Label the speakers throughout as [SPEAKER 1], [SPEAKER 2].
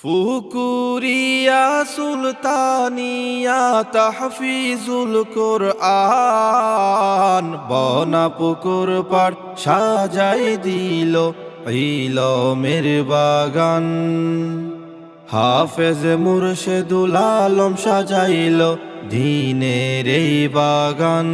[SPEAKER 1] ফুকুরিয়া সুলতানিয়া তাহফিজুল কোরআন বনাপুকুর পাড় সাজাই দিল ইলমের বাগান। হাফেজ মুর্শেদুল আলম সাজাইল দ্বীনের এই বাগান।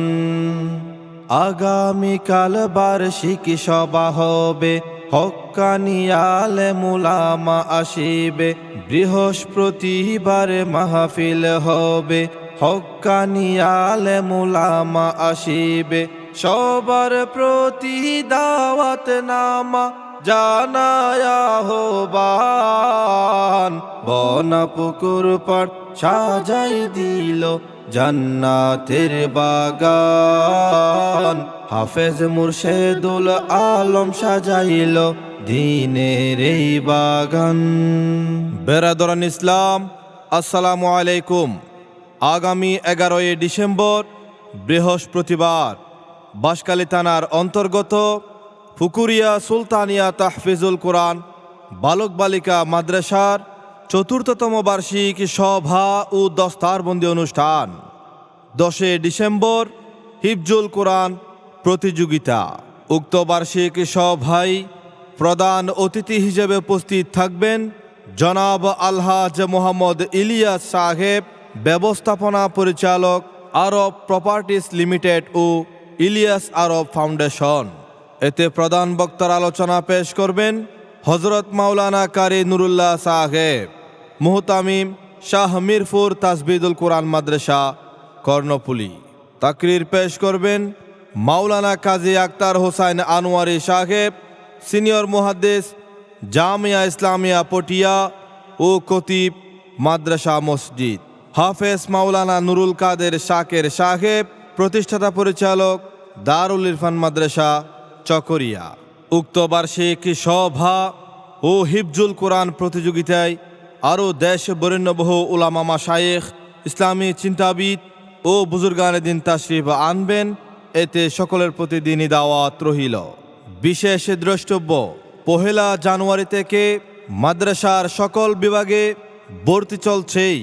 [SPEAKER 1] আগামীকাল বার্ষিক সভা হবে, হক্কানি আলেম উলামা আসিবে। বৃহস্পতিবার মাহফিল হবে, হক্কানি আলেম উলামা আসিবে। সবার প্রতি দাওয়াত নামা জানায় আহ্বান। বনাপুকুর পাড় সাজাই দিল জান্নাতের বাগান। হাফেজ মুর্শেদুল আলম সাজাইল দ্বীনের এই বাগান। বেরাদরান ইসলাম, আসসালামু আলাইকুম। আগামী 11 ডিসেম্বর বৃহস্পতিবার বাঁশখালী থানার অন্তর্গত ফুকুরিয়া সুলতানিয়া তাহফিজুল কোরআন বালক বালিকা মাদ্রাসার ৪র্থতম বার্ষিক সভা ও দস্তারবন্দি অনুষ্ঠান। 10 ডিসেম্বর হিফজুল কোরআন প্রতিযোগিতা। উক্ত বার্ষিক সভায় প্রধান অতিথি হিসেবে উপস্থিত থাকবেন জনাব আলহাজ মোহাম্মদ ইলিয়াস সাহেব, ব্যবস্থাপনা পরিচালক আরব প্রপার্টিস লিমিটেড ও ইলিয়াস আরব ফাউন্ডেশন। এতে প্রধান বক্তার আলোচনা পেশ করবেন হজরত মাওলানা কারি নুরুল্লাহ সাহেব, মুহতামিম শাহ মিরপুর তাজবিদুল কোরআন মাদ্রাসা কর্ণফুলী। তাকরির পেশ করবেন মাওলানা কাজী আক্তার হোসাইন আনোয়ারি সাহেব, সিনিয়র মুহাদ্দিস জামিয়া ইসলামিয়া পটিয়া ও খতিব মাদ্রাসা মসজিদ। হাফেজ মাওলানা নুরুল কাদের শাকের সাহেব, প্রতিষ্ঠাতা পরিচালক দারুল ইরফান মাদ্রাসা চকরিয়া। উক্ত বার্ষিক সভা ও হিফজুল কোরআন প্রতিযোগিতায় আরও দেশ বরেণ্য বহু উলামা মাশায়েখ, ইসলামী চিন্তাবিদ ও বুজুর্গানে দিন তাশরিফ আনবেন। এতে সকলের প্রতি দিনই দাওয়াত রহিল। বিশেষ দ্রষ্টব্য, 1 জানুয়ারি থেকে মাদ্রাসার সকল বিভাগে ভর্তি চলছেই।